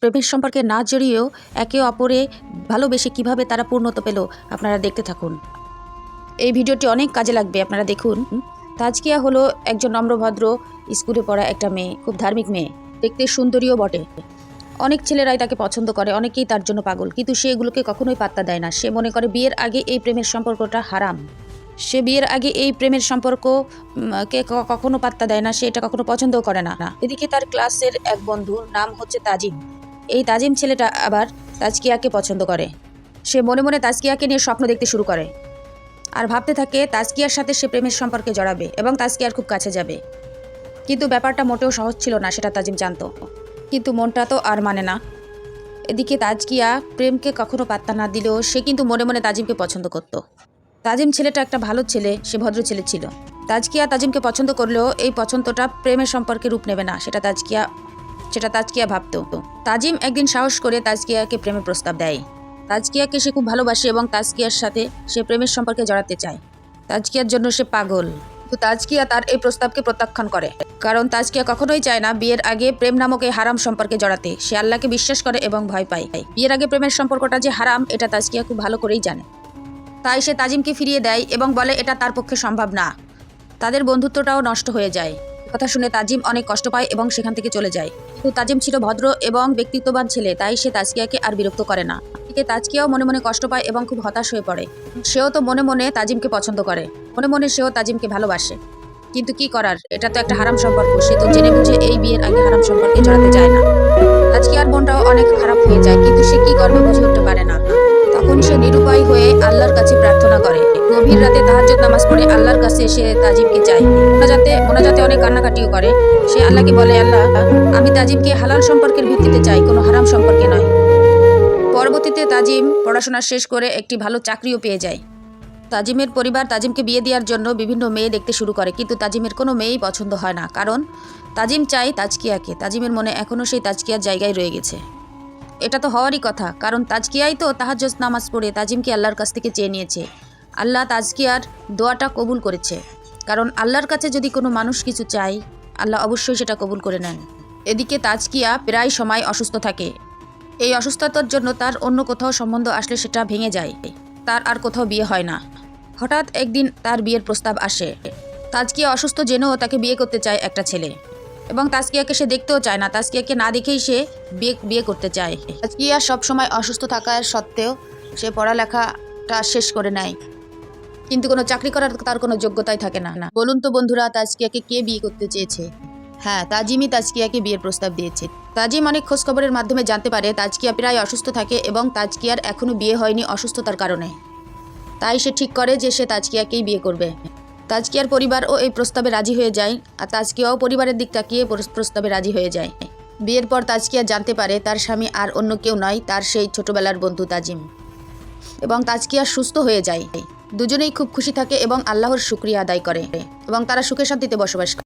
প্রেমের সম্পর্কে না জড়িয়েও একে অপরে ভালোবেসে কিভাবে তারা পূর্ণতা পেল আপনারা দেখতে থাকুন। এই ভিডিওটি অনেক কাজে লাগবে, আপনারা দেখুন। তাজকিয়া হলো একজন নম্রভদ্র স্কুলে পড়া একটা মেয়ে, খুব ধার্মিক মেয়ে, দেখতে সুন্দরীও বটে। অনেক ছেলেরাই তাকে পছন্দ করে, অনেকেই তার জন্য পাগল, কিন্তু সে এগুলোকে কখনোই পাত্তা দেয় না। সে মনে করে বিয়ের আগে এই প্রেমের সম্পর্কটা হারাম। সে বিয়ের আগে এই প্রেমের সম্পর্ককে কখনো পাত্তা দেয় না, সে এটা কখনো পছন্দও করে না। এদিকে তার ক্লাসের এক বন্ধুর নাম হচ্ছে তাজিম। এই তাজিম ছেলেটা আবার তাজকিয়াকে পছন্দ করে। সে মনে মনে তাজকিয়াকে নিয়ে স্বপ্ন দেখতে শুরু করে আর ভাবতে থাকে তাজকিয়ার সাথে সে প্রেমের সম্পর্কে জড়াবে এবং তাজকিয়ার খুব কাছে যাবে। কিন্তু ব্যাপারটা মোটেও সহজ ছিল না, সেটা তাজিম জানতো, কিন্তু মনটা তো আর মানে না। এদিকে তাজকিয়া প্রেমকে কখনো পাত্তা না দিলেও সে কিন্তু মনে মনে তাজিমকে পছন্দ করত। তাজিম ছেলেটা একটা ভালো ছেলে, সে ভদ্র ছেলে ছিল। তাজকিয়া তাজিমকে পছন্দ করলেও এই পছন্দটা প্রেমের সম্পর্কে রূপ নেবে না, সেটা তাজকিয়া ভাবত। তাজিম একদিন সাহস করে তাজকিয়াকে প্রেমের প্রস্তাব দেয়। তাজকিয়াকে সে খুব ভালোবাসে এবং তাজকিয়ার সাথে সে প্রেমের সম্পর্কে জড়াতে চায়। তাজকিয়ার জন্য সে পাগল, কিন্তু তাজকিয়া তার এই প্রস্তাবকে প্রত্যাখ্যান করে, কারণ তাজকিয়া কখনোই চায় না বিয়ের আগে প্রেম নামক এই হারাম সম্পর্কে জড়াতে। সে আল্লাহকে বিশ্বাস করে এবং ভয় পায়। বিয়ের আগে প্রেমের সম্পর্কটা যে হারাম এটা তাজকিয়া খুব ভালো করেই জানে। তাই সে তাজিমকে ফিরিয়ে দেয় এবং বলে এটা তার পক্ষে সম্ভব না। তাদের বন্ধুত্বটাও নষ্ট হয়ে যায়। কথা শুনে তাজিম অনেক কষ্ট পায় এবং সেখান থেকে চলে যায়। কিন্তু তাজিম ছিল ভদ্র এবং ব্যক্তিত্ববান ছেলে, তাই সে তাজকিয়াকে আর বিরক্ত করে না। এদিকে তাজকিয়াও মনে মনে কষ্ট পায় এবং খুব হতাশ হয়ে পড়ে। সেও তো মনে মনে তাজিমকে পছন্দ করে, মনে মনে সেও তাজিমকে ভালোবাসে, কিন্তু কি করার, এটা তো একটা হারাম সম্পর্ক। সে তো জেনে বুঝে এই বিয়ের আগে হারাম সম্পর্কে জড়াতে চায় না। তাজকিয়ার মনটাও অনেক খারাপ হয়ে যায়, কিন্তু সে কি করবে বুঝে উঠতে পারে না। তখন সে নিরুপায় হয়ে আল্লাহর কাছে প্রার্থনা করে। গভীর রাতে তাহাজ্জুদ নামাজ পড়ে আল্লাহর কাছে সে তাজিমকে চায়। মোনাজাতে অনেক কান্নাকাটিও করে। সে আল্লাহকে বলে, আল্লাহ, আমি তাজিমকে হালাল সম্পর্কের ভিত্তিতে চাই, কোনো হারাম সম্পর্কে নয়। পরবর্তীতে তাজিম পড়াশোনা শেষ করে একটি ভালো চাকরিও পেয়ে যায়। তাজিমের পরিবার তাজিমকে বিয়ে দেওয়ার জন্য বিভিন্ন মেয়ে দেখতে শুরু করে, কিন্তু তাজিমের কোনো মেয়েই পছন্দ হয় না, কারণ তাজিম চায় তাজকিয়াকে। তাজিমের মনে এখনও সেই তাজকিয়ার জায়গায় রয়ে গেছে। এটা তো হওয়ারই কথা, কারণ তাজকিয়াই তো তাহাজ্জুদ নামাজ পড়ে তাজিমকে আল্লাহর কাছ থেকে চেয়ে নিয়েছে। আল্লাহ তাজকিয়ার দোয়াটা কবুল করেছে, কারণ আল্লাহর কাছে যদি কোনো মানুষ কিছু চায় আল্লাহ অবশ্যই সেটা কবুল করে নেন। এদিকে তাজকিয়া প্রায় সময় অসুস্থ থাকে। এই অসুস্থতার জন্য তার অন্য কোথাও সম্বন্ধ আসলে সেটা ভেঙে যায়, তার আর কোথাও বিয়ে হয় না। হঠাৎ একদিন তার বিয়ের প্রস্তাব আসে। তাজকিয়া অসুস্থ জেনেও তাকে বিয়ে করতে চায় একটা ছেলে, এবং তাজকিয়াকে সে দেখতেও চায় না। তাজকিয়াকে না দেখেই সে বিয়ে করতে চায়। তাজকিয়া সবসময় অসুস্থ থাকার সত্ত্বেও সে পড়ালেখাটা শেষ করে নেয়, কিন্তু কোনো চাকরি করার তার কোনো যোগ্যতাই থাকে না। বলুন তো বন্ধুরা, তাজকিয়াকে কে বিয়ে করতে চেয়েছে? হ্যাঁ, তাজিমই তাজকিয়াকে বিয়ের প্রস্তাব দিয়েছে। তাজিম অনেক খোঁজখবরের মাধ্যমে জানতে পারে তাজকিয়া প্রায় অসুস্থ থাকে এবং তাজকিয়ার এখনও বিয়ে হয়নি অসুস্থতার কারণে। তাই সে ঠিক করে যে সে তাজকিয়াকেই বিয়ে করবে। তাজকিয়ার পরিবারও এই প্রস্তাবে রাজি হয়ে যায়, আর তাজকিয়াও পরিবারের দিক তাকিয়ে প্রস্তাবে রাজি হয়ে যায়। বিয়ের পর তাজকিয়া জানতে পারে তার স্বামী আর অন্য কেউ নয়, তার সেই ছোটবেলার বন্ধু তাজিম, এবং তাজকিয়া সুস্থ হয়ে যায়। দুজনেই খুব খুশি থাকে এবং আল্লাহর শুকরিয়া আদায় করে, এবং তারা সুখে শান্তিতে বসবাস করে।